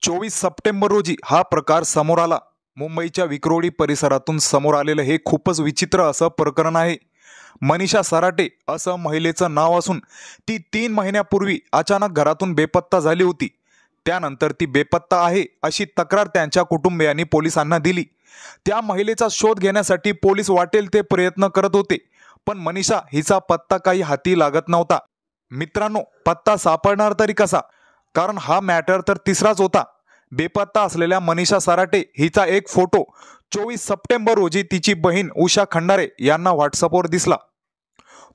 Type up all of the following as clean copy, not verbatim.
24 September रोजी हा प्रकार समोर आला। मुंबईच्या विक्रोळी परिसरातून समोर आलेलं हे खूपच विचित्र असं प्रकरण आहे। मनीषा सराटे असं महिलेचं नाव असून ती 3 महिन्यापूर्वी अचानक घरातून बेपत्ता झाली होती। त्यानंतर ती बेपत्ता आहे अशी तक्रार त्यांच्या कुटुंबियांनी पोलिसांना दिली। त्या महिलेचा शोध घेण्यासाठी पोलीस वाटेल ते प्रयत्न करत होते, पण मनीषा हिचा पत्ता काही हाती लागत नव्हता। मित्रांनो, पत्ता सापडणार तरी कसा? कारण हा मॅटर तर तिसराच होता। बेपत्ता असलेल्या मनीषा सराटे हिचा एक फोटो 24 सप्टेंबर रोजी तिची बहीण उषा खंडारे यांना व्हॉट्सअपवर दिसला।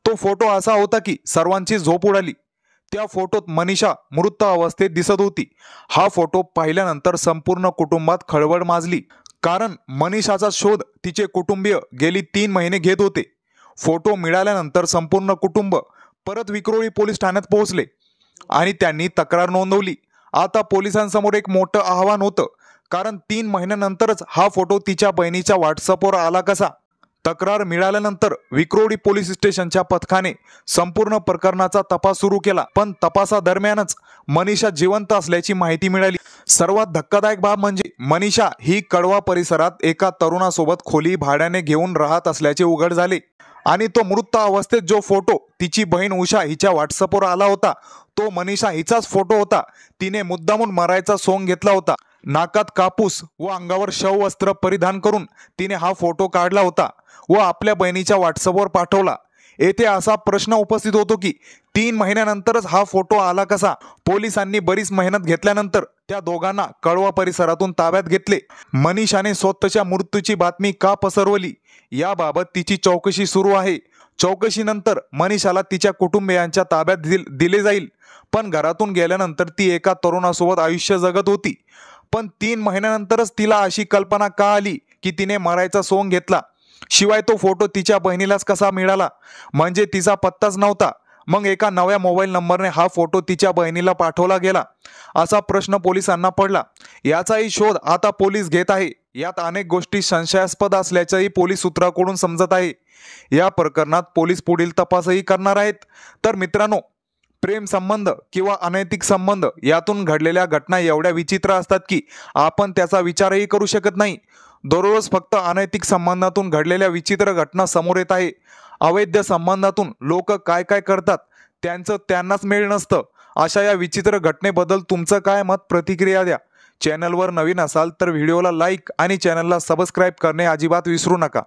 तो फोटो असा होता की सर्वांची झोप उडाली। त्या फोटोत मनीषा मृत अवस्थेत दिसत होती। हा फोटो पाहिल्यानंतर संपूर्ण कुटुंबात खळबळ माजली, कारण मनीषाचा शोध तिचे कुटुंबीय गेली 3 महिने घेत होते। फोटो मिळाल्यानंतर संपूर्ण कुटुंब परत विक्रोळी पोलीस ठाण्यात पोहोचले आणि त्यांनी तक्रार नोंदवली। आता पोलिसांसमोर एक मोठं आव्हान होतं, कारण 3 महिन्यानंतरच हा फोटो तिच्या बहिणीच्या व्हॉट्सअपवर आला कसा? तक्रार मिळाल्यानंतर विक्रोळी पोलीस स्टेशनच्या पथकाने संपूर्ण प्रकरणाचा तपास सुरू केला, पण तपासादरम्यानच मनीषा जिवंत असल्याची माहिती मिळाली। सर्वात धक्कादायक बाब म्हणजे मनीषा ही कळवा परिसरात एका तरुणासोबत खोली भाड्याने घेऊन राहत असल्याचे उघड झाले आणि तो मृत अवस्थेत जो फोटो तिची बहीण उषा हिच्या व्हॉट्सअपवर आला होता तो मनीषा हिचाच फोटो होता। तिने मुद्दामून मरायचा सोंग घेतला होता। नाकात कापूस व अंगावर शववस्त्र परिधान करून तिने हा फोटो काढला होता व आपल्या बहिणीच्या व्हॉट्सअपवर पाठवला। येथे असा प्रश्न उपस्थित होतो की 3 महिन्यानंतरच हा फोटो आला कसा? पोलिसांनी बरीच मेहनत घेतल्यानंतर त्या दोघांना कळवा परिसरातून ताब्यात घेतले। मनीषाने स्वतःच्या मृत्यूची बातमी का पसरवली याबाबत तिची चौकशी सुरू आहे। चौकशीनंतर मनीषाला तिच्या कुटुंबियांच्या ताब्यात दिले जाईल, पण घरातून गेल्यानंतर ती एका तरुणासोबत आयुष्य जगत होती। पण 3 महिन्यानंतरच तिला अशी कल्पना का आली की तिने मरायचा सोंग घेतला? शिवाय तो फोटो तिच्या बहिणीलाच कसा मिळाला? म्हणजे तिचा पत्ताच नव्हता, मग एका नव्या मोबाईल नंबरने हा फोटो तिच्या बहिणीला पाठवला गेला, असा प्रश्न पोलिसांना पडला। याचाही शोध आता पोलीस घेत आहे। यात अनेक गोष्टी संशयास्पद असल्याचंही पोलीस सूत्रांकडून समजत आहे। या प्रकरणात पोलीस पुढील तपासही करणार आहेत। तर मित्रांनो, प्रेम संबंध किंवा अनैतिक संबंध यातून घडलेल्या घटना एवढ्या विचित्र असतात की आपण त्याचा विचारही करू शकत नाही। दररोज फक्त अनैतिक संबंधातून घडलेल्या विचित्र घटना समोर येत आहे। अवैध संबंधातून लोक काय काय करतात त्यांचं त्यांनाच मेळ नसतं। अशा या विचित्र घटनेबद्दल तुमचं काय मत? प्रतिक्रिया द्या। चॅनलवर नवीन असाल तर व्हिडिओला लाईक आणि चॅनलला सबस्क्राईब करणे अजिबात विसरू नका।